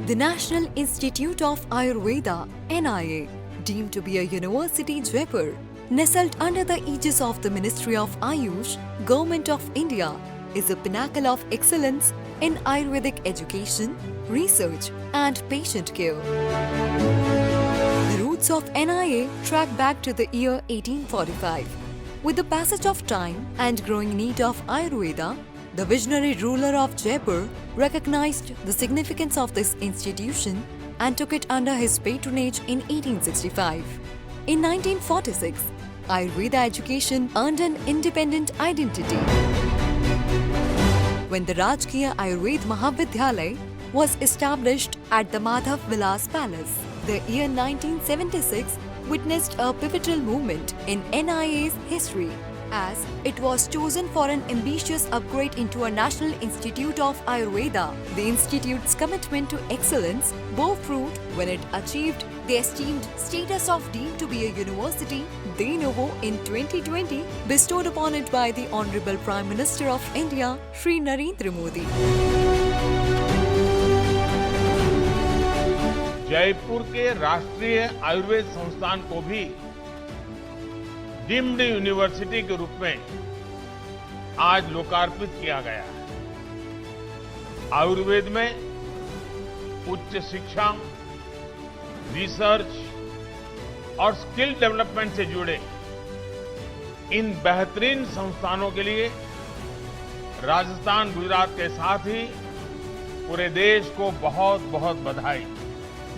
The National Institute of Ayurveda, NIA, deemed to be a university Jaipur, nestled under the aegis of the Ministry of Ayush, Government of India, is a pinnacle of excellence in Ayurvedic education, research and patient care. The roots of NIA track back to the year 1845. With the passage of time and growing need of Ayurveda, the visionary ruler of Jaipur recognized the significance of this institution and took it under his patronage in 1865. In 1946, Ayurveda education earned an independent identity. When the Rajkiya Ayurved Mahavidyalaya was established at the Madhav Vilas Palace, the year 1976 witnessed a pivotal moment in NIA's history, as it was chosen for an ambitious upgrade into a National Institute of Ayurveda. The institute's commitment to excellence bore fruit when it achieved the esteemed status of deemed to be a university de novo in 2020, bestowed upon it by the Honorable Prime Minister of India, Shri Narendra Modi. Jaipur के राष्ट्रीय आयुर्वेद संस्थान को भी deemed university के रूप में आज लोकार्पित किया गया है। आयुर्वेद में उच्च शिक्षा, रिसर्च और स्किल डेवलपमेंट से जुड़े इन बेहतरीन संस्थानों के लिए राजस्थान, गुजरात के साथ ही पूरे देश को बहुत-बहुत बधाई।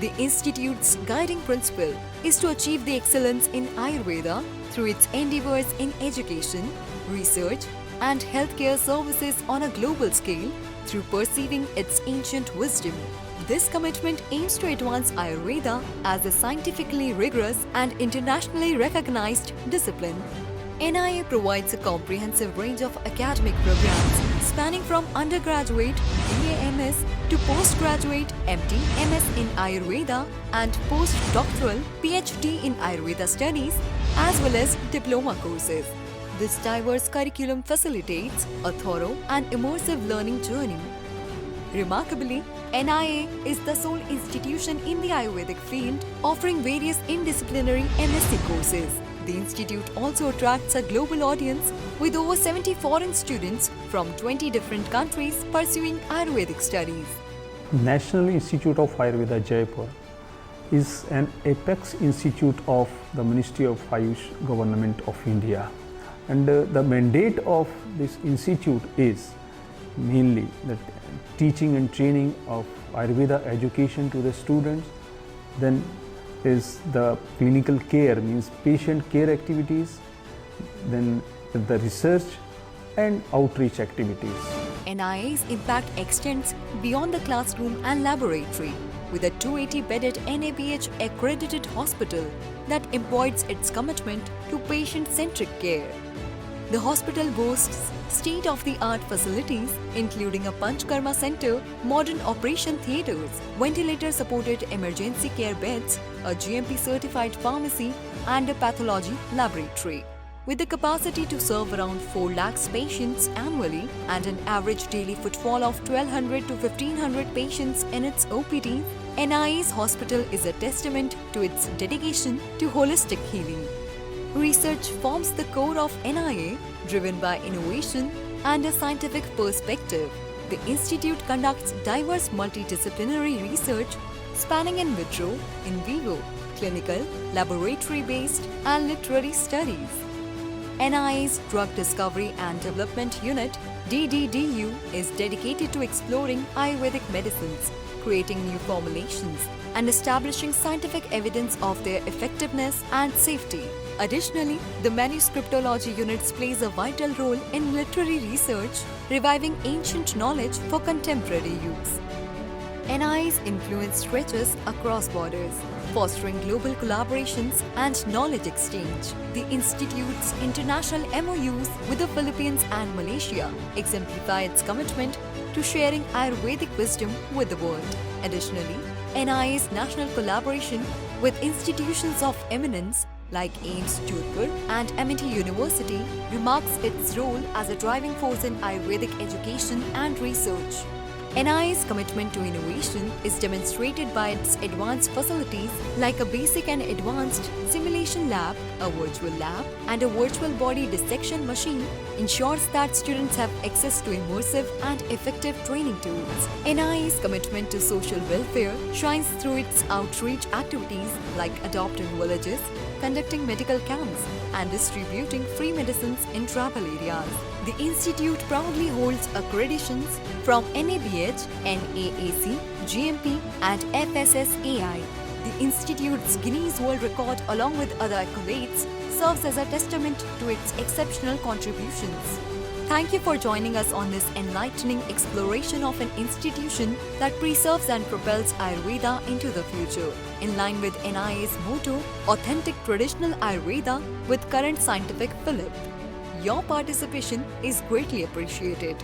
The institute's guiding principle is to achieve the excellence in Ayurveda through its endeavors in education, research and healthcare services on a global scale through perceiving its ancient wisdom. This commitment aims to advance Ayurveda as a scientifically rigorous and internationally recognized discipline. NIA provides a comprehensive range of academic programs spanning from undergraduate BA/MS to postgraduate MD/MS in Ayurveda and postdoctoral PhD in Ayurveda studies as well as diploma courses. This diverse curriculum facilitates a thorough and immersive learning journey. Remarkably, NIA is the sole institution in the Ayurvedic field offering various interdisciplinary MSc courses. The institute also attracts a global audience with over 70 foreign students from 20 different countries pursuing Ayurvedic studies. National Institute of Ayurveda Jaipur is an apex institute of the Ministry of Ayush, Government of India. And the mandate of this institute is mainly the teaching and training of Ayurveda education to the students, then is the clinical care, means patient care activities, then the research and outreach activities. NIA's impact extends beyond the classroom and laboratory with a 280-bedded NABH accredited hospital that embodies its commitment to patient-centric care. The hospital boasts state-of-the-art facilities including a Panchkarma center, modern operation theatres, ventilator-supported emergency care beds, a GMP-certified pharmacy and a pathology laboratory. With the capacity to serve around 4 lakhs patients annually and an average daily footfall of 1200 to 1500 patients in its OPD, NIA's hospital is a testament to its dedication to holistic healing. Research forms the core of NIA, driven by innovation and a scientific perspective. The institute conducts diverse multidisciplinary research spanning in vitro, in vivo, clinical, laboratory-based and literary studies. NIA's Drug Discovery and Development Unit (DDDU) is dedicated to exploring Ayurvedic medicines, creating new formulations, and establishing scientific evidence of their effectiveness and safety. Additionally, the Manuscriptology units plays a vital role in literary research, reviving ancient knowledge for contemporary use. NIA's influence stretches across borders, fostering global collaborations and knowledge exchange. The Institute's international MOUs with the Philippines and Malaysia exemplify its commitment to sharing Ayurvedic wisdom with the world. Additionally, NIA's national collaboration with institutions of eminence like AIIMS Jodhpur and Amity University remarks its role as a driving force in Ayurvedic education and research. NIA's commitment to innovation is demonstrated by its advanced facilities like a basic and advanced simulation lab, a virtual lab, and a virtual body dissection machine ensures that students have access to immersive and effective training tools. NIA's commitment to social welfare shines through its outreach activities like adopting villages, conducting medical camps, and distributing free medicines in tribal areas. The institute proudly holds accreditations from NABH, NAAC, GMP, and FSSAI. The institute's Guinness World Record, along with other accolades, serves as a testament to its exceptional contributions. Thank you for joining us on this enlightening exploration of an institution that preserves and propels Ayurveda into the future. In line with NIA's motto, authentic traditional Ayurveda with current scientific fillip. Your participation is greatly appreciated.